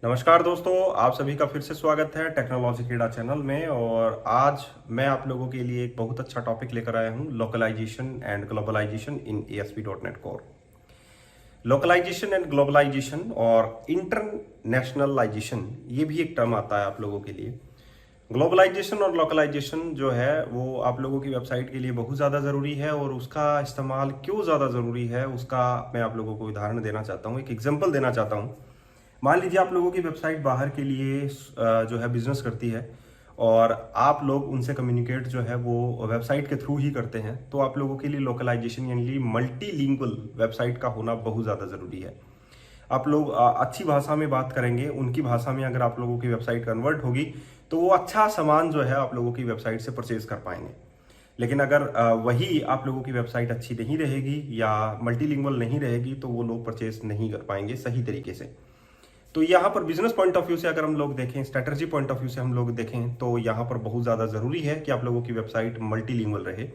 नमस्कार दोस्तों, आप सभी का फिर से स्वागत है टेक्नोलॉजी क्रीड़ा चैनल में। और आज मैं आप लोगों के लिए एक बहुत अच्छा टॉपिक लेकर आया हूं, localization and globalization in ASP.NET core. Localization and globalization और इंटरनेशनलाइजेशन, ये भी एक टर्म आता है आप लोगों के लिए। ग्लोबलाइजेशन और लोकलाइजेशन जो है वो आप लोगों की वेबसाइट के लिए बहुत ज़्यादा ज़रूरी है, और उसका इस्तेमाल क्यों ज़्यादा ज़रूरी है उसका मैं आप लोगों को उदाहरण देना चाहता हूँ, एक एग्जांपल देना चाहता हूँ। मान लीजिए आप लोगों की वेबसाइट बाहर के लिए जो है बिजनेस करती है, और आप लोग उनसे कम्युनिकेट जो है वो वेबसाइट के थ्रू ही करते हैं, तो आप लोगों के लिए लोकलाइजेशन यानी मल्टीलिंगुअल वेबसाइट का होना बहुत ज़्यादा ज़रूरी है। आप लोग अच्छी भाषा में बात करेंगे, उनकी भाषा में अगर आप लोगों की वेबसाइट कन्वर्ट होगी तो वो अच्छा सामान जो है आप लोगों की वेबसाइट से परचेज कर पाएंगे। लेकिन अगर वही आप लोगों की वेबसाइट अच्छी नहीं रहेगी या मल्टीलिंगुअल नहीं रहेगी तो वो लोग परचेज नहीं कर पाएंगे सही तरीके से। तो यहाँ पर बिजनेस पॉइंट ऑफ व्यू से अगर हम लोग देखें, स्ट्रेटजी पॉइंट ऑफ व्यू से हम लोग देखें, तो यहाँ पर बहुत ज़्यादा ज़रूरी है कि आप लोगों की वेबसाइट मल्टीलिंगुअल रहे,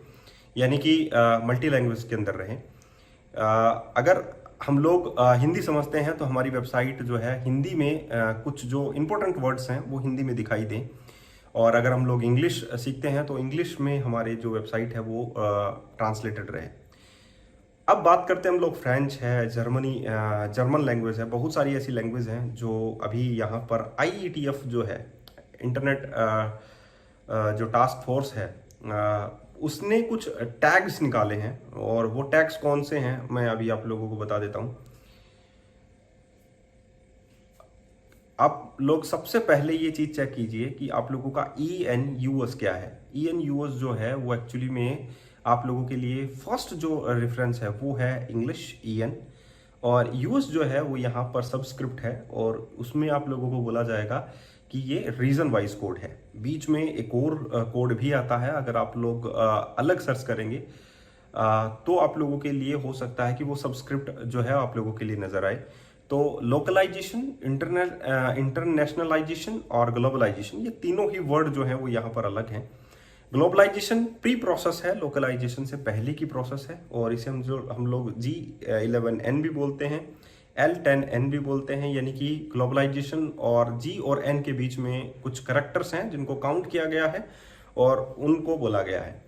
यानी कि मल्टी लैंग्वेज के अंदर रहे। अगर हम लोग हिंदी समझते हैं तो हमारी वेबसाइट जो है हिंदी में कुछ जो इंपॉर्टेंट वर्ड्स हैं वो हिंदी में दिखाई दें, और अगर हम लोग इंग्लिश सीखते हैं तो इंग्लिश में हमारे जो वेबसाइट है वो ट्रांसलेटेड रहे। अब बात करते हैं हम लोग, फ्रेंच है, जर्मन लैंग्वेज है, बहुत सारी ऐसी लैंग्वेज हैं जो अभी यहाँ पर IETF जो है, इंटरनेट जो टास्क फोर्स है, उसने कुछ टैग्स निकाले हैं। और वो टैग्स कौन से हैं मैं अभी आप लोगों को बता देता हूँ। आप लोग सबसे पहले ये चीज चेक कीजिए कि आप लोगों का ENUS क्या है। ENUS जो है वो एक्चुअली में आप लोगों के लिए फर्स्ट जो रेफरेंस है वो है इंग्लिश EN, और US जो है वो यहाँ पर सबस्क्रिप्ट है, और उसमें आप लोगों को बोला जाएगा कि ये रीजन वाइज कोड है। बीच में एक और कोड भी आता है, अगर आप लोग अलग सर्च करेंगे तो आप लोगों के लिए हो सकता है कि वो सबस्क्रिप्ट जो है आप लोगों के लिए नजर आए। तो लोकलाइजेशन, इंटरनेशनलाइजेशन और ग्लोबलाइजेशन, ये तीनों ही वर्ड जो हैं वो यहाँ पर अलग हैं। ग्लोबलाइजेशन प्री प्रोसेस है, लोकलाइजेशन से पहले की प्रोसेस है, और इसे हम लोग G11N भी बोलते हैं, L10N भी बोलते हैं, यानी कि ग्लोबलाइजेशन और G और N के बीच में कुछ करेक्टर्स हैं जिनको काउंट किया गया है और उनको बोला गया है।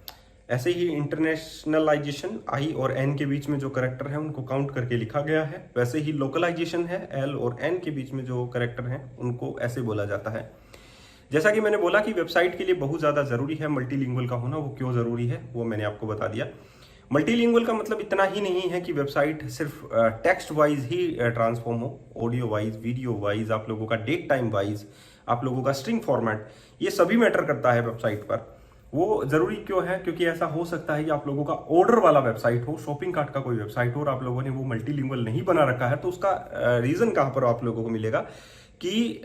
ऐसे ही इंटरनेशनलाइजेशन I और N के बीच में जो करेक्टर है उनको काउंट करके लिखा गया है। वैसे ही लोकलाइजेशन है, L और N के बीच में जो करेक्टर हैं उनको ऐसे बोला जाता है। जैसा कि मैंने बोला कि वेबसाइट के लिए बहुत ज़्यादा ज़रूरी है मल्टीलिंगुअल का होना। वो क्यों ज़रूरी है वो मैंने आपको बता दिया। मल्टीलिंगुअल का मतलब इतना ही नहीं है कि वेबसाइट सिर्फ टेक्स्ट वाइज ही ट्रांसफॉर्म हो, ऑडियो वाइज, वीडियो वाइज, आप लोगों का डेट टाइम वाइज, आप लोगों का स्ट्रिंग फॉर्मेट, ये सभी मैटर करता है वेबसाइट पर। वो जरूरी क्यों है? क्योंकि ऐसा हो सकता है कि आप लोगों का ऑर्डर वाला वेबसाइट हो, शॉपिंग कार्ट का कोई वेबसाइट हो, और आप लोगों ने वो मल्टीलिंगुअल नहीं बना रखा है, तो उसका रीजन कहाँ पर आप लोगों को मिलेगा कि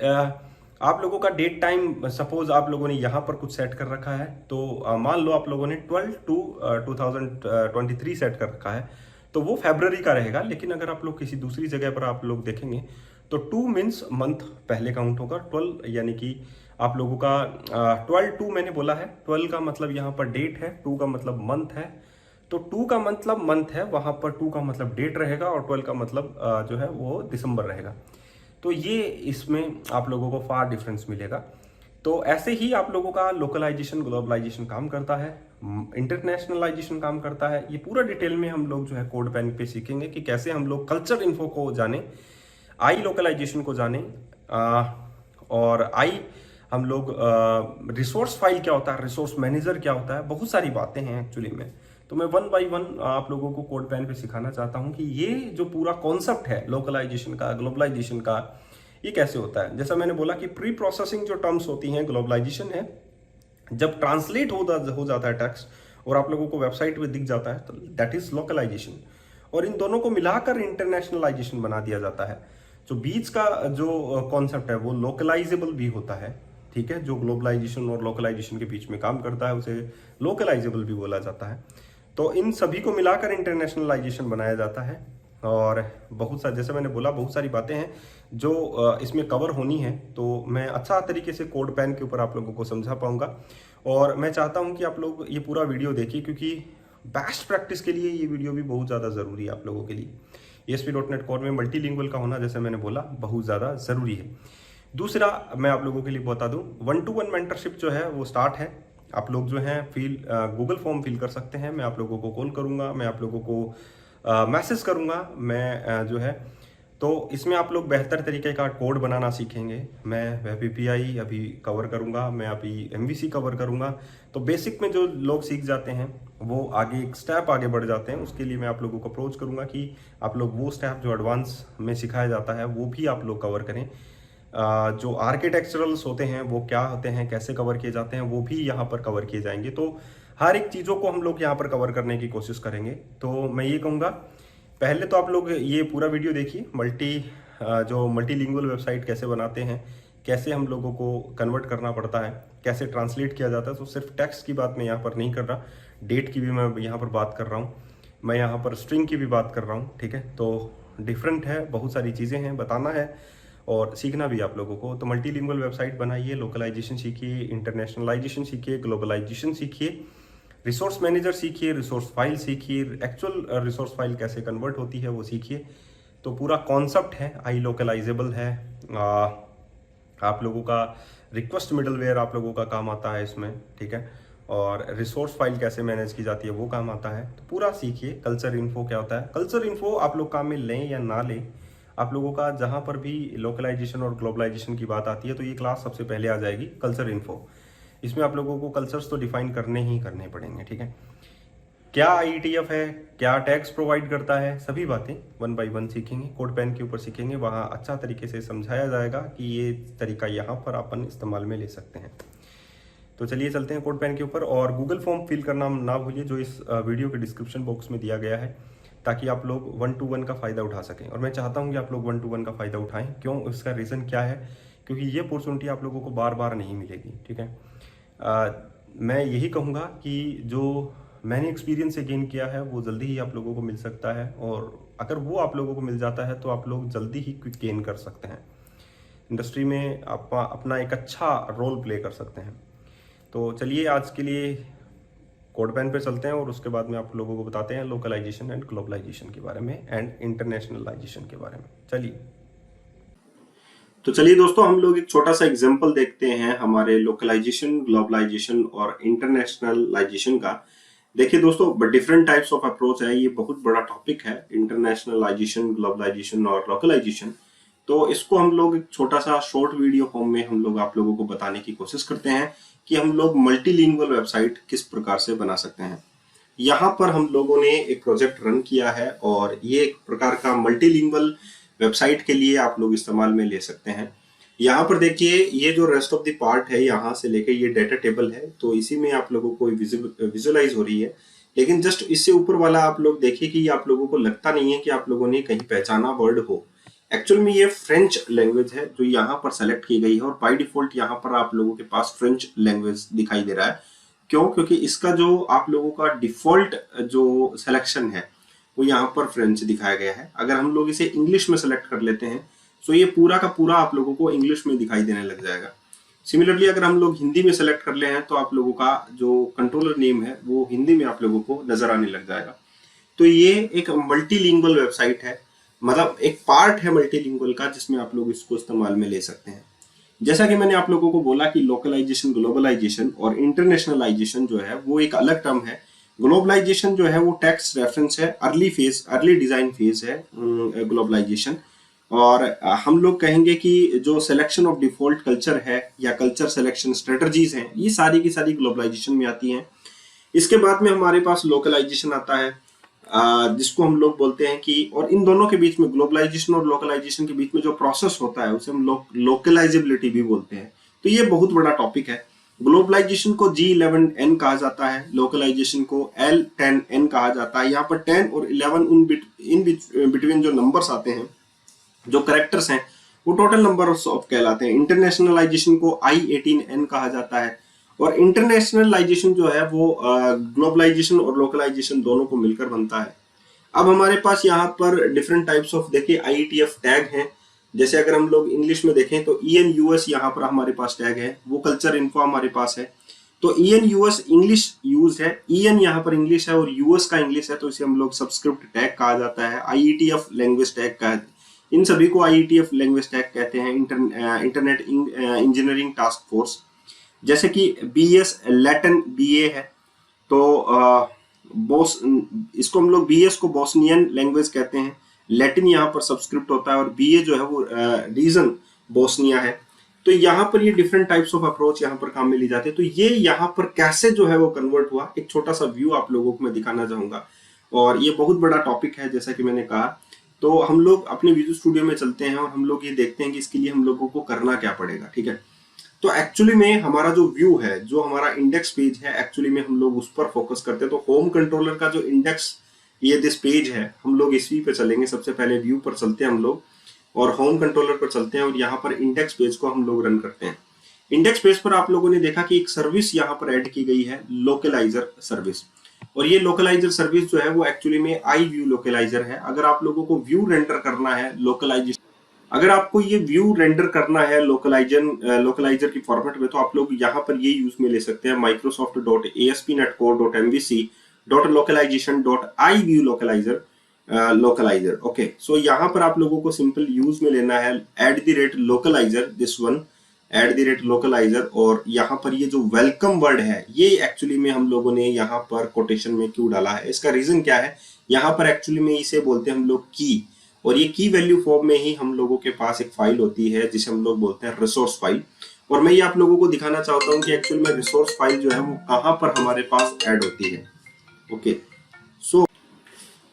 आप लोगों का डेट टाइम, सपोज आप लोगों ने यहाँ पर कुछ सेट कर रखा है, तो मान लो आप लोगों ने 12/2/2023 सेट कर रखा है, तो वो फरवरी का रहेगा। लेकिन अगर आप लोग किसी दूसरी जगह पर आप लोग देखेंगे तो 2 मीन्स मंथ पहले काउंट होगा, 12 यानी कि आप लोगों का 12/2 मैंने बोला है, 12 का मतलब यहाँ पर डेट है, 2 का मतलब मंथ है, तो 2 का मतलब मंथ है, वहां पर 2 का मतलब डेट रहेगा, और 12 का मतलब जो है वो दिसंबर रहेगा। तो ये इसमें आप लोगों को फार डिफरेंस मिलेगा। तो ऐसे ही आप लोगों का लोकलाइजेशन, ग्लोबलाइजेशन काम करता है, इंटरनेशनलाइजेशन काम करता है। ये पूरा डिटेल में हम लोग जो है कोड पेन पे सीखेंगे कि कैसे हम लोग कल्चर इन्फो को जाने, आई लोकलाइजेशन को जाने, और आई हम लोग रिसोर्स फाइल क्या होता है, रिसोर्स मैनेजर क्या होता है, बहुत सारी बातें हैं एक्चुअली में। तो मैं 1 बाय 1 आप लोगों को कोड पेन पे सिखाना चाहता हूं कि ये जो पूरा कॉन्सेप्ट है लोकलाइजेशन का, ग्लोबलाइजेशन का, ये कैसे होता है। जैसा मैंने बोला कि प्री प्रोसेसिंग जो टर्म्स होती हैं ग्लोबलाइजेशन है, जब ट्रांसलेट हो जाता है टेक्स्ट और आप लोगों को वेबसाइट पे दिख जाता है, तो दैट इज लोकलाइजेशन। और इन दोनों को मिलाकर इंटरनेशनलाइजेशन बना दिया जाता है। जो बीच का जो कॉन्सेप्ट है वो लोकलाइजेबल भी होता है, ठीक है। जो ग्लोबलाइजेशन और लोकलाइजेशन के बीच में काम करता है उसे लोकलाइजेबल भी बोला जाता है। तो इन सभी को मिलाकर इंटरनेशनलाइजेशन बनाया जाता है। और बहुत सारे, जैसे मैंने बोला, बहुत सारी बातें हैं जो इसमें कवर होनी है, तो मैं अच्छा तरीके से कोड पेन के ऊपर आप लोगों को समझा पाऊंगा। और मैं चाहता हूं कि आप लोग ये पूरा वीडियो देखिए, क्योंकि बेस्ट प्रैक्टिस के लिए ये वीडियो भी बहुत ज़्यादा ज़रूरी है आप लोगों के लिए। ASP.NET Core में मल्टीलिंगुअल का होना, जैसे मैंने बोला, बहुत ज़्यादा ज़रूरी है। दूसरा मैं आप लोगों के लिए बता दूं, 1-to-1 मेंटरशिप जो है वो स्टार्ट है। आप लोग जो हैं गूगल फॉर्म फिल कर सकते हैं। मैं आप लोगों को कॉल करूंगा, मैं आप लोगों को मैसेज करूंगा, मैं जो है तो इसमें आप लोग बेहतर तरीके का कोड बनाना सीखेंगे। मैं वेब एपीआई अभी कवर करूंगा, मैं अभी MVC कवर करूंगा। तो बेसिक में जो लोग सीख जाते हैं वो आगे एक स्टेप आगे बढ़ जाते हैं। उसके लिए मैं आप लोगों को अप्रोच करूंगा कि आप लोग वो स्टेप जो एडवांस में सिखाया जाता है वो भी आप लोग कवर करें। जो आर्किटेक्चरल्स होते हैं वो क्या होते हैं, कैसे कवर किए जाते हैं, वो भी यहाँ पर कवर किए जाएंगे। तो हर एक चीज़ों को हम लोग यहाँ पर कवर करने की कोशिश करेंगे। तो मैं ये कहूँगा, पहले तो आप लोग ये पूरा वीडियो देखिए, जो मल्टीलिंगुअल वेबसाइट कैसे बनाते हैं, कैसे हम लोगों को कन्वर्ट करना पड़ता है, कैसे ट्रांसलेट किया जाता है। तो सिर्फ टेक्स्ट की बात मैं यहाँ पर नहीं कर रहा, डेट की भी मैं यहाँ पर बात कर रहा हूँ, मैं यहाँ पर स्ट्रिंग की भी बात कर रहा हूँ। ठीक है, तो डिफरेंट है, बहुत सारी चीज़ें हैं, बताना है और सीखना भी आप लोगों को। तो मल्टीलिंगुअल वेबसाइट बनाइए, लोकलाइजेशन सीखिए, इंटरनेशनलाइजेशन सीखिए, ग्लोबलाइजेशन सीखिए, रिसोर्स मैनेजर सीखिए, रिसोर्स फाइल सीखिए, एक्चुअल रिसोर्स फाइल कैसे कन्वर्ट होती है वो सीखिए। तो पूरा कॉन्सेप्ट है, आई लोकलाइजेबल है। आप लोगों का रिक्वेस्ट मिडलवेयर आप लोगों का काम आता है इसमें। ठीक है, और रिसोर्स फाइल कैसे मैनेज की जाती है वो काम आता है। तो पूरा सीखिए। कल्चर इन्फो क्या होता है, कल्चर इन्फो आप लोग काम में लें या ना लें, आप लोगों का जहां पर भी लोकलाइजेशन और ग्लोबलाइजेशन की बात आती है तो ये क्लास सबसे पहले आ जाएगी, कल्चर इन्फो। इसमें आप लोगों को कल्चर्स तो डिफाइन करने ही करने पड़ेंगे। ठीक है, क्या IETF है, क्या टैग्स प्रोवाइड करता है, सभी बातें 1 बाय 1 सीखेंगे, कोड पेन के ऊपर सीखेंगे। वहाँ अच्छा तरीके से समझाया जाएगा कि ये तरीका यहाँ पर अपन इस्तेमाल में ले सकते हैं। तो चलिए चलते हैं कोड पेन के ऊपर। और गूगल फॉर्म फिल करना ना भूलिए, जो इस वीडियो के डिस्क्रिप्शन बॉक्स में दिया गया है, ताकि आप लोग 1-to-1 का फ़ायदा उठा सकें। और मैं चाहता हूँ कि आप लोग 1-to-1 का फ़ायदा उठाएं। क्यों, इसका रीज़न क्या है, क्योंकि ये अपॉर्चुनिटी आप लोगों को बार बार नहीं मिलेगी। ठीक है, मैं यही कहूँगा कि जो मैंने एक्सपीरियंस से गेन किया है वो जल्दी ही आप लोगों को मिल सकता है, और अगर वो आप लोगों को मिल जाता है तो आप लोग जल्दी ही क्विक गेन कर सकते हैं, इंडस्ट्री में आप अपना एक अच्छा रोल प्ले कर सकते हैं। तो चलिए आज के लिए कोड पेन पे चलते हैं और उसके बाद में आप लोगों को बताते हैं लोकलाइजेशन एंड ग्लोबलाइजेशन के बारे में एंड इंटरनेशनलाइजेशन के बारे में। चलिए दोस्तों, हम लोग एक छोटा सा एग्जांपल देखते हैं हमारे लोकलाइजेशन, ग्लोबलाइजेशन और इंटरनेशनलाइजेशन का। देखिए दोस्तों, डिफरेंट टाइप्स ऑफ अप्रोच है, ये बहुत बड़ा टॉपिक है, इंटरनेशनलाइजेशन, ग्लोबलाइजेशन और लोकलाइजेशन। तो इसको हम लोग एक छोटा सा शॉर्ट वीडियो फॉर्म में हम लोग आप लोगों को बताने की कोशिश करते हैं कि हम लोग मल्टीलिंगुअल वेबसाइट किस प्रकार से बना सकते हैं। यहाँ पर हम लोगों ने एक प्रोजेक्ट रन किया है और ये एक प्रकार का मल्टीलिंगुअल वेबसाइट के लिए आप लोग इस्तेमाल में ले सकते हैं। यहाँ पर देखिए, ये जो रेस्ट ऑफ द पार्ट है, यहाँ से लेके ये डेटा टेबल है, तो इसी में आप लोगों को विजुअलाइज हो रही है। लेकिन जस्ट इससे ऊपर वाला आप लोग देखिए कि आप लोगों को लगता नहीं है कि आप लोगों ने कहीं पहचाना वर्ड हो। एक्चुअल में ये फ्रेंच लैंग्वेज है जो यहाँ पर सेलेक्ट की गई है, और बाय डिफॉल्ट यहाँ पर आप लोगों के पास फ्रेंच लैंग्वेज दिखाई दे रहा है। क्यों, क्योंकि इसका जो आप लोगों का डिफॉल्ट जो सिलेक्शन है वो यहाँ पर फ्रेंच दिखाया गया है। अगर हम लोग इसे इंग्लिश में सेलेक्ट कर लेते हैं तो ये पूरा का पूरा आप लोगों को इंग्लिश में दिखाई देने लग जाएगा। सिमिलरली अगर हम लोग हिंदी में सेलेक्ट कर ले हैं तो आप लोगों का जो कंट्रोलर नेम है वो हिंदी में आप लोगों को नजर आने लग जाएगा। तो ये एक मल्टीलिंगुअल वेबसाइट है, मतलब एक पार्ट है मल्टीलिंगुअल का, जिसमें आप लोग इसको इस्तेमाल में ले सकते हैं। जैसा कि मैंने आप लोगों को बोला कि लोकलाइजेशन, ग्लोबलाइजेशन और इंटरनेशनलाइजेशन जो है वो एक अलग टर्म है। ग्लोबलाइजेशन जो है वो टेक्स्ट रेफरेंस है, अर्ली डिजाइन फेज है ग्लोबलाइजेशन। और हम लोग कहेंगे कि जो सिलेक्शन ऑफ डिफॉल्ट कल्चर है या कल्चर सिलेक्शन स्ट्रेटजीज हैं, ये सारी की सारी ग्लोबलाइजेशन में आती हैं। इसके बाद में हमारे पास लोकलाइजेशन आता है, जिसको हम लोग बोलते हैं कि, और इन दोनों के बीच में, ग्लोबलाइजेशन और लोकलाइजेशन के बीच में जो प्रोसेस होता है उसे हम लोकलाइजेबिलिटी भी बोलते हैं। तो ये बहुत बड़ा टॉपिक है। ग्लोबलाइजेशन को G11N कहा जाता है, लोकलाइजेशन को L10N कहा जाता है। यहाँ पर 10 और 11 इन बिटवीन जो नंबर्स आते हैं, जो करेक्टर्स हैं, वो टोटल नंबर्स ऑफ कहलाते हैं। इंटरनेशनलाइजेशन को I18N कहा जाता है, और इंटरनेशनलाइजेशन जो है वो ग्लोबलाइजेशन और लोकलाइजेशन दोनों को मिलकर बनता है। अब हमारे पास यहाँ पर डिफरेंट टाइप्स ऑफ देखिए IETF टैग हैं। जैसे अगर हम लोग इंग्लिश में देखें तो ENUS यहाँ पर हमारे पास टैग है, वो कल्चर इन्फो हमारे पास है। तो ईएन यूएस इंग्लिश यूज है, ईएन यहाँ पर इंग्लिश है और यूएस का इंग्लिश है, तो इसे हम लोग सबस्क्रिप्ट टैग कहा जाता है, आईईटीएफ लैंग्वेज टैग का, इन सभी को आईईटीएफ लैंग्वेज टैग कहते हैं, इंटरनेट इंजीनियरिंग टास्क फोर्स। जैसे कि बीएस लैटिन बीए है, तो बोस इसको हम लोग बीएस को बोस्नियन लैंग्वेज कहते हैं, लैटिन यहाँ पर सबस्क्रिप्ट होता है और बीए जो है वो रीजन बोस्निया है। तो यहाँ पर ये डिफरेंट टाइप्स ऑफ अप्रोच यहाँ पर काम में ली जाती है। तो ये यहाँ पर कैसे जो है वो कन्वर्ट हुआ, एक छोटा सा व्यू आप लोगों को मैं दिखाना चाहूंगा, और ये बहुत बड़ा टॉपिक है जैसा कि मैंने कहा। तो हम लोग अपने विजुअल स्टूडियो में चलते हैं और हम लोग ये देखते हैं कि इसके लिए हम लोगों को करना क्या पड़ेगा, ठीक है। तो एक्चुअली में हमारा जो व्यू है, जो हमारा इंडेक्स पेज है, एक्चुअली में हम लोग उस पर फोकस करते हैं। तो होम कंट्रोलर का जो इंडेक्स, ये दिस पेज है, हम लोग इसी पे चलेंगे। सबसे पहले व्यू पर चलते हैं हम लोग और होम कंट्रोलर पर चलते हैं और यहाँ पर इंडेक्स पेज को हम लोग रन करते हैं। इंडेक्स पेज पर आप लोगों ने देखा कि एक सर्विस यहाँ पर ऐड की गई है, लोकलाइजर सर्विस। और ये लोकलाइजर सर्विस जो है वो एक्चुअली में आई व्यू लोकलाइजर है। अगर आप लोगों को व्यू रेंडर करना है लोकलाइजेशन, अगर आपको ये व्यू रेंडर करना है लोकलाइजर की फॉर्मेट में, तो आप लोग यहाँ पर ये यूज में ले सकते हैं, microsoft.aspnetcore.mbc.localization.iviewlocalizer लोकलाइजर। ओके, सो यहाँ पर आप लोगों को सिंपल यूज में लेना है @localizer, दिस वन @localizer, और यहाँ पर ये जो वेलकम वर्ड है, ये एक्चुअली में हम लोगों ने यहाँ पर कोटेशन में क्यों डाला है, इसका रीजन क्या है। यहाँ पर एक्चुअली में इसे बोलते हैं हम लोग की, और ये की वैल्यू फॉर्म में ही हम लोगों के पास एक फाइल होती है जिसे हम लोग बोलते हैं रिसोर्स फाइल। और मैं ये आप लोगों को दिखाना चाहता हूँ कि एक्चुअली में रिसोर्स फाइल जो है वो कहाँ पर हमारे पास ऐड होती है। ओके, सो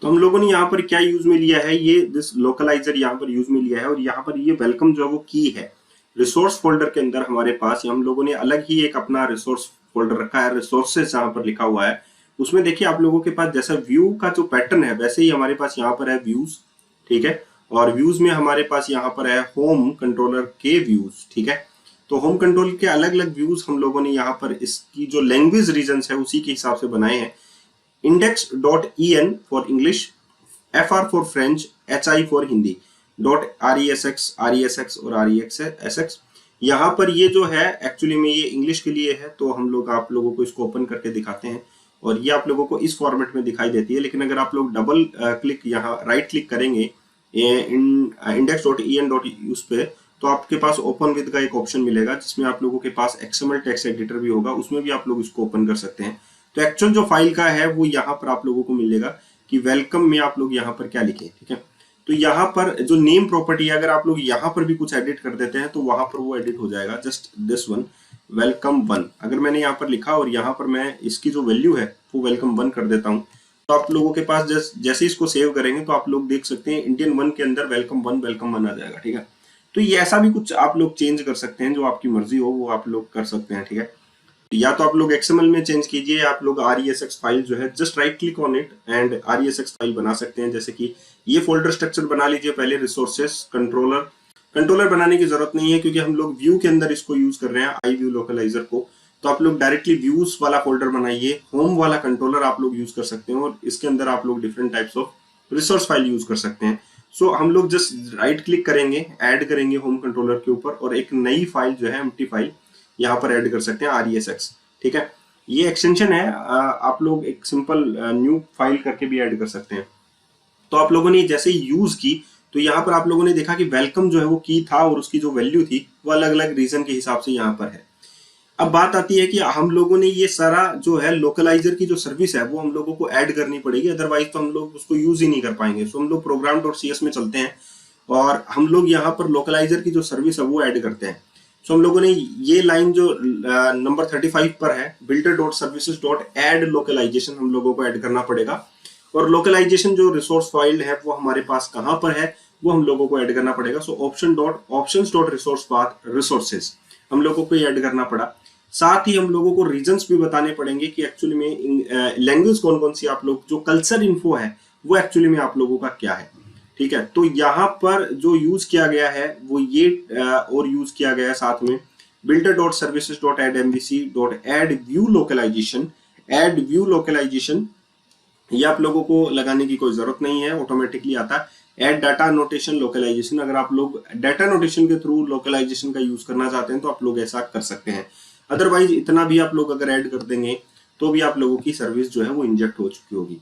तो हम लोगों ने यहाँ पर क्या यूज में लिया है, ये दिस लोकलाइजर यहाँ पर यूज में लिया है, और यहाँ पर ये वेलकम जो है वो की है। रिसोर्स फोल्डर के अंदर हमारे पास हम लोगों ने अलग ही एक अपना रिसोर्स फोल्डर रखा है, रिसोर्सेस जहाँ पर लिखा हुआ है। उसमें देखिए आप लोगों के पास जैसा व्यू का जो पैटर्न है, वैसे ही हमारे पास यहाँ पर है व्यूज, ठीक है। और व्यूज में हमारे पास यहाँ पर है होम कंट्रोलर के व्यूज, ठीक है। तो होम कंट्रोल के अलग अलग व्यूज हम लोगों ने यहाँ पर इसकी जो लैंग्वेज रीजन है उसी के हिसाब से बनाए हैं। index.en for English, FR for French, HI for Hindi, .resx और RESX। यहाँ पर ये जो है एक्चुअली में ये इंग्लिश के लिए है, तो हम लोग आप लोगों को इसको ओपन करके दिखाते हैं और ये आप लोगों को इस फॉर्मेट में दिखाई देती है। लेकिन अगर आप लोग डबल क्लिक यहाँ राइट क्लिक करेंगे index.en.use पे, तो आपके पास ओपन विद का एक ऑप्शन मिलेगा जिसमें आप लोगों के पास XML टेक्स्ट एडिटर भी होगा, उसमें भी आप लोग इसको ओपन कर सकते हैं। तो एक्चुअल जो फाइल का है वो यहाँ पर आप लोगों को मिलेगा कि वेलकम में आप लोग यहाँ पर क्या लिखें, ठीक है। तो यहाँ पर जो नेम प्रॉपर्टी है, अगर आप लोग यहाँ पर भी कुछ एडिट कर देते हैं तो वहां पर वो एडिट हो जाएगा। जस्ट दिस वन वेलकम 1, अगर मैंने यहाँ पर लिखा और यहाँ पर मैं इसकी जो वैल्यू है वो वेलकम 1 कर देता हूँ, तो आप लोगों के पास जैसे इसको सेव करेंगे तो आप लोग देख सकते हैं इंडियन 1 के अंदर वेलकम 1 आ जाएगा, ठीक है। तो ये ऐसा भी कुछ आप लोग चेंज कर सकते हैं, जो आपकी मर्जी हो वो आप लोग कर सकते हैं, ठीक है। या तो आप लोग XML में चेंज कीजिए, आप लोग RESX फाइल जो है just right click on it and RESX file बना सकते हैं। जैसे कि ये फोल्डर स्ट्रक्चर बना लीजिए पहले, रिसोर्सेस कंट्रोलर बनाने की जरूरत नहीं है क्योंकि हम लोग व्यू के अंदर इसको यूज कर रहे हैं, आई व्यू लोकलाइजर को। तो आप लोग डायरेक्टली व्यूज वाला फोल्डर बनाइए, होम वाला कंट्रोलर आप लोग यूज कर सकते हैं और इसके अंदर आप लोग different types of resource file use कर सकते हैं। सो हम लोग जस्ट राइट क्लिक करेंगे, ऐड करेंगे होम कंट्रोलर के ऊपर और एक नई फाइल जो है एम्प्टी फाइल यहाँ पर ऐड कर सकते हैं, RESX, ठीक है। ये एक्सटेंशन है, आप लोग एक सिंपल न्यू फाइल करके भी ऐड कर सकते हैं। तो आप लोगों ने जैसे ही यूज की तो यहाँ पर आप लोगों ने देखा कि वेलकम जो है वो की था और उसकी जो वैल्यू थी वो अलग अलग रीजन के हिसाब से यहाँ पर है। अब बात आती है कि हम लोगों ने ये सारा जो है लोकलाइजर की जो सर्विस है वो हम लोगों को ऐड करनी पड़ेगी, अदरवाइज तो हम लोग उसको यूज ही नहीं कर पाएंगे। सो हम लोग program.cs में चलते हैं और हम लोग यहाँ पर लोकलाइजर की जो सर्विस है वो ऐड करते हैं। सो हम लोगों ने ये लाइन जो नंबर 35 पर है, builder.services.add localization हम लोगों को ऐड करना पड़ेगा। और लोकलाइजेशन जो रिसोर्स फाइल है वो हमारे पास कहाँ पर है वो हम लोगों को ऐड करना पड़ेगा। सो options.resource रिसोर्सेज हम लोगों को ऐड करना पड़ा। साथ ही हम लोगों को रीजन्स भी बताने पड़ेंगे कि एक्चुअली में लैंग्वेज कौन कौन सी, आप लोग जो कल्चर इन्फो है वो एक्चुअली में आप लोगों का क्या है, ठीक है। तो यहाँ पर जो यूज किया गया है वो ये और यूज किया गया है साथ में builder.services.add_view ये आप लोगों को लगाने की कोई जरूरत नहीं है, ऑटोमेटिकली आता है। एड डाटा नोटेशन लोकलाइजेशन, अगर आप लोग डाटा नोटेशन के थ्रू लोकलाइजेशन का यूज करना चाहते हैं तो आप लोग ऐसा कर सकते हैं। अदरवाइज इतना भी आप लोग अगर ऐड कर देंगे तो भी आप लोगों की सर्विस जो है वो इंजेक्ट हो चुकी होगी।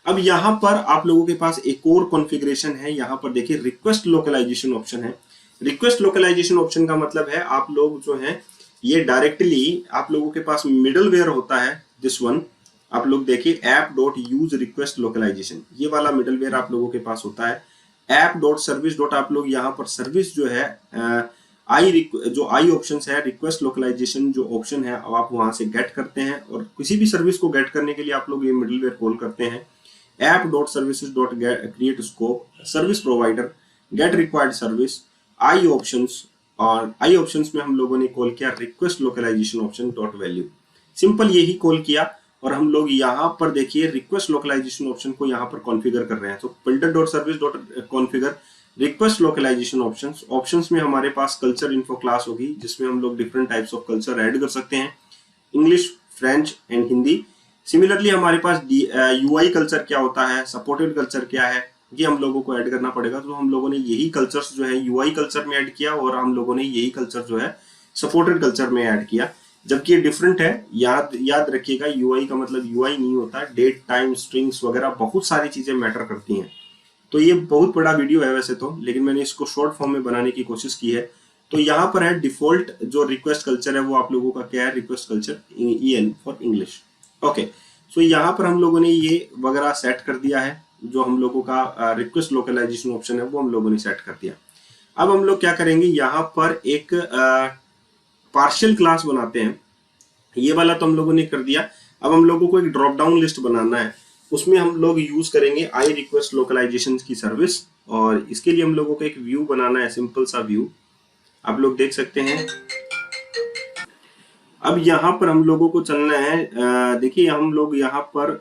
अब यहाँ पर आप लोगों के पास एक और कॉन्फ़िगरेशन है, यहाँ पर देखिए रिक्वेस्ट लोकलाइजेशन ऑप्शन है। रिक्वेस्ट लोकलाइजेशन ऑप्शन का मतलब है आप लोग जो है ये डायरेक्टली आप लोगों के पास मिडलवेयर होता है, दिस वन आप लोग देखिए app dot use request localization, ये वाला मिडलवेयर आप लोगों के पास होता है। ऐप डॉट सर्विस डॉट आप लोग यहाँ पर सर्विस जो है जो आई ऑप्शन है रिक्वेस्ट लोकलाइजेशन जो ऑप्शन है अब आप वहां से गेट करते हैं, और किसी भी सर्विस को गेट करने के लिए आप लोग ये मिडलवेयर कॉल करते हैं app dot services dot create scope service provider get required service I options, और आई ऑप्शंस में हम लोगों ने कॉल किया request localisation option dot value, simple यही कॉल किया। और हम लोग यहाँ पर देखिए रिक्वेस्ट लोकलाइजेशन ऑप्शन को यहाँ पर कॉन्फ़िगर कर रहे हैं, तो builder dot service dot configure request localization options. Options में हमारे पास कल्चर इन्फो क्लास होगी जिसमें हम लोग different types of culture add कर सकते हैं, English, French and Hindi. Similarly हमारे पास यूआई कल्चर क्या होता है, सपोर्टेड कल्चर क्या है, ये हम लोगों को ऐड करना पड़ेगा। तो हम लोगों ने यही कल्चर्स जो है यूआई कल्चर में ऐड किया और हम लोगों ने यही कल्चर जो है सपोर्टेड कल्चर में ऐड किया, जबकि ये डिफरेंट है। याद रखिएगा यूआई का मतलब यूआई नहीं होता, डेट टाइम स्ट्रिंग्स वगैरह बहुत सारी चीजें मैटर करती हैं। तो ये बहुत बड़ा वीडियो है वैसे तो, लेकिन मैंने इसको शॉर्ट फॉर्म में बनाने की कोशिश की है। तो यहाँ पर है डिफॉल्ट जो रिक्वेस्ट कल्चर है वो आप लोगों का क्या है, request culture EN for English. Okay, so यहाँ पर हम लोगों ने ये वगैरह सेट कर दिया है, जो हम लोगों का रिक्वेस्ट लोकलाइजेशन ऑप्शन है वो हम लोगों ने सेट कर दिया। अब हम लोग क्या करेंगे, यहाँ पर एक पार्शियल क्लास बनाते हैं, ये वाला तो हम लोगों ने कर दिया। अब हम लोगों को एक ड्रॉप डाउन लिस्ट बनाना है, उसमें हम लोग यूज करेंगे आई रिक्वेस्ट लोकलाइजेशन की सर्विस, और इसके लिए हम लोगों को एक व्यू बनाना है, सिंपल सा व्यू आप लोग देख सकते हैं। अब यहाँ पर हम लोगों को चलना है, देखिए हम लोग यहाँ पर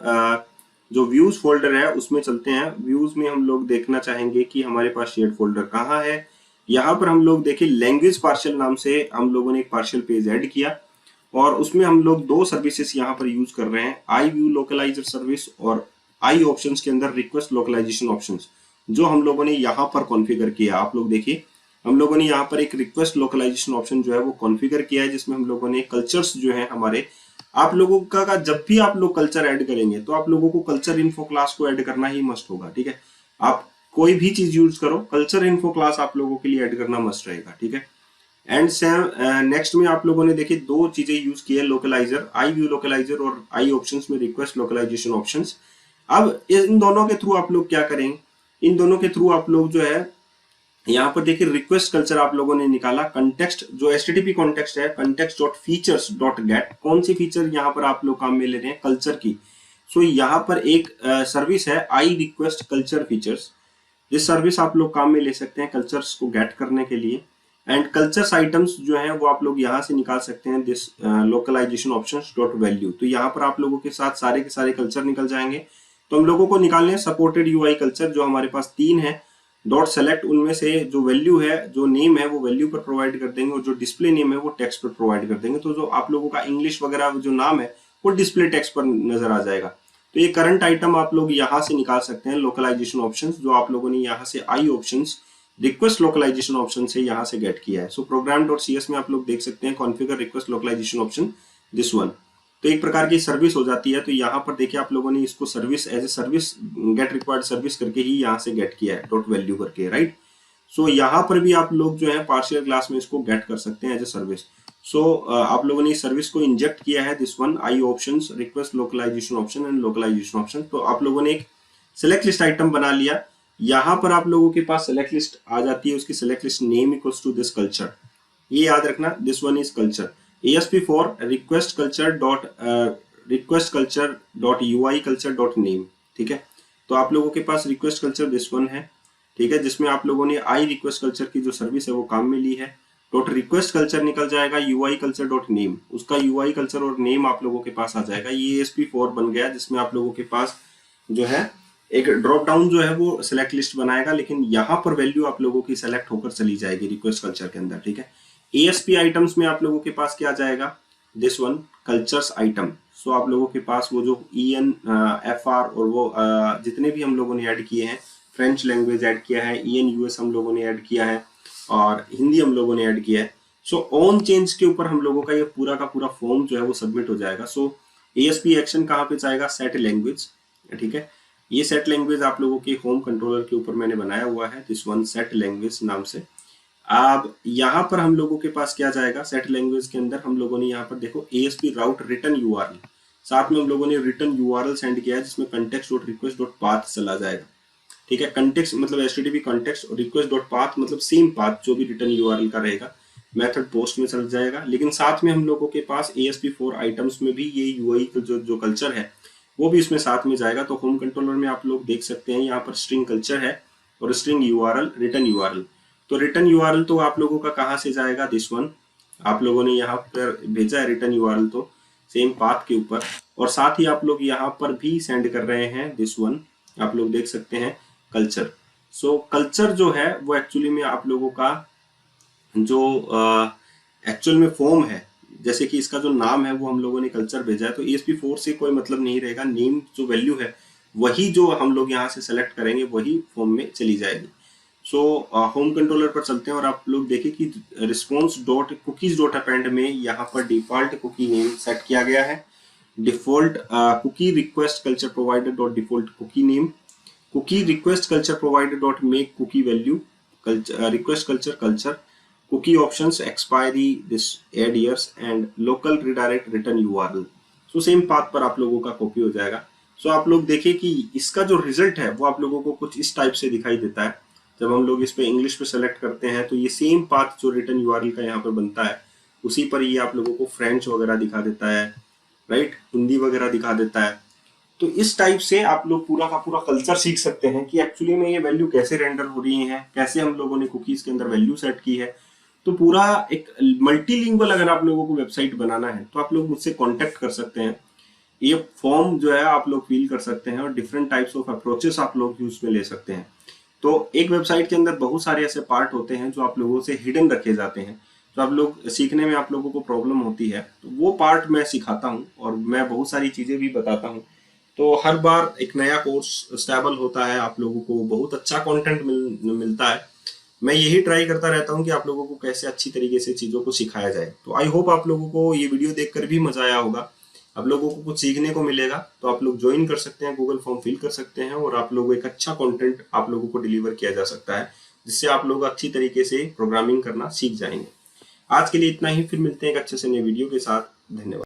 जो व्यूज फोल्डर है उसमें चलते हैं। व्यूज में हम लोग देखना चाहेंगे कि हमारे पास शेयर्ड फोल्डर कहाँ है। यहाँ पर हम लोग देखिए लैंग्वेज पार्शियल नाम से हम लोगों ने एक पार्शियल पेज ऐड किया, और उसमें हम लोग दो सर्विसेज यहाँ पर यूज कर रहे हैं, आई व्यू लोकलाइजर सर्विस और आई ऑप्शंस के अंदर रिक्वेस्ट लोकलाइजेशन ऑप्शंस, जो हम लोगों ने यहाँ पर कॉन्फ़िगर किया। आप लोग देखिए हम लोगों ने यहाँ पर एक रिक्वेस्ट लोकलाइजेशन ऑप्शन जो है वो कॉन्फ़िगर किया है, जिसमें हम लोगों ने कल्चर्स जो है हमारे, आप लोगों का जब भी आप लोग कल्चर ऐड करेंगे तो आप लोगों को कल्चर इन्फो क्लास को ऐड करना ही मस्ट होगा, ठीक है। आप कोई भी चीज यूज करो, कल्चर इन्फो क्लास आप लोगों के लिए ऐड करना मस्ट रहेगा, ठीक है। एंड नेक्स्ट में आप लोगों ने देखिए दो चीजें यूज की है, लोकलाइजर आई व्यू लोकलाइजर और आई ऑप्शंस में रिक्वेस्ट लोकलाइजेशन ऑप्शंस। अब इन दोनों के थ्रू आप लोग क्या करेंगे, इन दोनों के थ्रू आप लोग जो है यहाँ पर देखिए रिक्वेस्ट कल्चर आप लोगों ने निकाला, कंटेक्स्ट जो HTTP कॉन्टेक्स्ट है context dot features dot gate, कौन सी फीचर यहाँ पर आप लोग काम में ले रहे हैं, कल्चर की। सो यहाँ पर एक सर्विस है आई रिक्वेस्ट कल्चर फीचर्स, जिस सर्विस आप लोग काम में ले सकते हैं कल्चर्स को गेट करने के लिए। एंड कल्चर्स आइटम्स जो है वो आप लोग यहाँ से निकाल सकते हैं this localization options dot value, तो यहाँ पर आप लोगों के साथ सारे के सारे कल्चर निकल जाएंगे। तो हम लोगों को निकालने हैं सपोर्टेड यूआई कल्चर, जो हमारे पास 3 है, डॉट सेलेक्ट उनमें से जो वैल्यू है, जो नेम है वो वैल्यू पर प्रोवाइड कर देंगे, और जो डिस्प्ले नेम है वो टेक्स्ट पर प्रोवाइड कर देंगे। तो जो आप लोगों का इंग्लिश वगैरह जो नाम है वो डिस्प्ले टेक्स्ट पर नजर आ जाएगा। तो ये करंट आइटम आप लोग यहाँ से निकाल सकते हैं, लोकलाइजेशन ऑप्शंस जो आप लोगों ने यहाँ से आई ऑप्शंस रिक्वेस्ट लोकलाइजेशन ऑप्शन से यहाँ से गेट किया है। सो प्रोग्राम डॉट CS में आप लोग देख सकते हैं configure request localisation option this one, तो एक प्रकार की सर्विस हो जाती है। तो यहाँ पर देखिए आप लोगों ने इसको service as a service get required service करके ही यहाँ से गेट किया है, डॉट वैल्यू करके, राइट। सो यहाँ पर भी आप लोग जो है पार्शियल क्लास में इसको गेट कर सकते हैं एज ए सर्विस। सो आप लोगों ने इस सर्विस को इंजेक्ट किया है this one I options request localisation option and localisation option. तो आप लोगों ने एक सिलेक्ट लिस्ट आइटम बना लिया, यहाँ पर आप लोगों के पास सिलेक्ट लिस्ट आ जाती है, उसकी select list name equals to this culture, ये याद रखना, this one is culture ASP4 request culture dot UI culture dot name, ठीक है। तो आप लोगों के पास रिक्वेस्ट कल्चर दिस वन है, ठीक है, जिसमें आप लोगों ने आई रिक्वेस्ट कल्चर की जो सर्विस है वो काम में ली है। डॉट रिक्वेस्ट कल्चर निकल जाएगा UI कल्चर डॉट नेम, उसका UI कल्चर और नेम आप लोगों के पास आ जाएगा। ये ASP4 बन गया, जिसमें आप लोगों के पास जो है एक ड्रॉप डाउन जो है वो सिलेक्ट लिस्ट बनाएगा, लेकिन यहाँ पर वैल्यू आप लोगों की सेलेक्ट होकर चली जाएगी रिक्वेस्ट कल्चर के अंदर, ठीक है। ASP आइटम्स में आप लोगों के पास क्या जाएगा, दिस वन कल्चर्स आइटम। सो आप लोगों के पास वो जो EN FR और वो जितने भी हम लोगों ने ऐड किए हैं, फ्रेंच लैंग्वेज ऐड किया है, EN US हम लोगों ने ऐड किया है, और हिंदी हम लोगों ने ऐड किया है। सो ऑन चेंज के ऊपर हम लोगों का ये पूरा का पूरा फॉर्म जो है वो सबमिट हो जाएगा। सो ASP एक्शन कहाँ पे जाएगा, सेट लैंग्वेज, ठीक है। ये सेट लैंग्वेज आप लोगों के होम कंट्रोलर के ऊपर मैंने बनाया हुआ है, दिस वन सेट लैंग्वेज नाम से। अब यहाँ पर हम लोगों के पास क्या जाएगा, सेट लैंग्वेज के अंदर हम लोगों ने यहाँ पर देखो ASP राउट रिटर्न URL, साथ में हम लोगों ने रिटर्न URL सेंड किया है जिसमें context.request.path चला जाएगा, ठीक है। कंटेक्स्ट मतलब HTTP कंटेक्स्ट और request.path मतलब सेम पाथ जो भी रिटर्न URL का रहेगा, मेथड पोस्ट में चल जाएगा। लेकिन साथ में हम लोगों के पास ASP4 आइटम्स में भी ये UI जो कल्चर है वो भी इसमें साथ में जाएगा। तो होम कंट्रोलर में आप लोग देख सकते हैं यहाँ पर स्ट्रिंग कल्चर है और स्ट्रिंग URL रिटर्न URL। तो रिटर्न URL तो आप लोगों का कहाँ से जाएगा, दिस वन आप लोगों ने यहाँ पर भेजा है रिटर्न URL तो सेम पाथ के ऊपर, और साथ ही आप लोग यहाँ पर भी सेंड कर रहे हैं दिस वन, आप लोग देख सकते हैं कल्चर। सो कल्चर जो है वो एक्चुअली में आप लोगों का जो एक्चुअल में फॉर्म है, जैसे कि इसका जो नाम है वो हम लोगों ने कल्चर भेजा है, तो ESP4 से कोई मतलब नहीं रहेगा, नेम जो वैल्यू है वही जो हम लोग यहाँ से सेलेक्ट करेंगे वही फॉर्म में चली जाएगी। सो होम कंट्रोलर पर चलते हैं और आप लोग देखें कि response dot cookies dot append में यहाँ पर डिफॉल्ट कुकी नेम सेट किया गया है, default cookie request culture provider dot default cookie name, cookie request culture provider dot make cookie value request culture culture, cookie options expiry this add years and local redirect return URL। So same path पर आप लोगों का copy हो जाएगा। सो आप लोग देखें कि इसका जो रिजल्ट है वो आप लोगों को कुछ इस टाइप से दिखाई देता है। जब हम लोग इस पे इंग्लिश पे सेलेक्ट करते हैं तो ये सेम पाथ जो रिटर्न URL का यहाँ पर बनता है उसी पर ये आप लोगों को फ्रेंच वगैरह दिखा देता है, राइट, हिंदी वगैरह दिखा देता है। तो इस टाइप से आप लोग पूरा का पूरा कल्चर सीख सकते हैं कि एक्चुअली में ये वैल्यू कैसे रेंडर हो रही है, कैसे हम लोगों ने कुकीज के अंदर वैल्यू सेट की है। तो पूरा एक मल्टीलिंगुअल अगर आप लोगों को वेबसाइट बनाना है तो आप लोग मुझसे कांटेक्ट कर सकते हैं। ये फॉर्म जो है आप लोग फिल कर सकते हैं और डिफरेंट टाइप्स ऑफ अप्रोचेस आप लोग यूज में ले सकते हैं। तो एक वेबसाइट के अंदर बहुत सारे ऐसे पार्ट होते हैं जो आप लोगों से हिडन रखे जाते हैं, तो आप लोग सीखने में आप लोगों को प्रॉब्लम होती है, तो वो पार्ट मैं सिखाता हूँ और मैं बहुत सारी चीजें भी बताता हूँ। तो हर बार एक नया कोर्स स्टेबल होता है, आप लोगों को बहुत अच्छा कंटेंट मिलता है। मैं यही ट्राई करता रहता हूँ कि आप लोगों को कैसे अच्छी तरीके से चीज़ों को सिखाया जाए। तो आई होप आप लोगों को ये वीडियो देखकर भी मजा आया होगा, आप लोगों को कुछ सीखने को मिलेगा। तो आप लोग ज्वाइन कर सकते हैं, गूगल फॉर्म फिल कर सकते हैं और आप लोगों को एक अच्छा कंटेंट आप लोगों को डिलीवर किया जा सकता है जिससे आप लोग अच्छी तरीके से प्रोग्रामिंग करना सीख जाएंगे। आज के लिए इतना ही, फिर मिलते हैं एक अच्छे से नए वीडियो के साथ। धन्यवाद।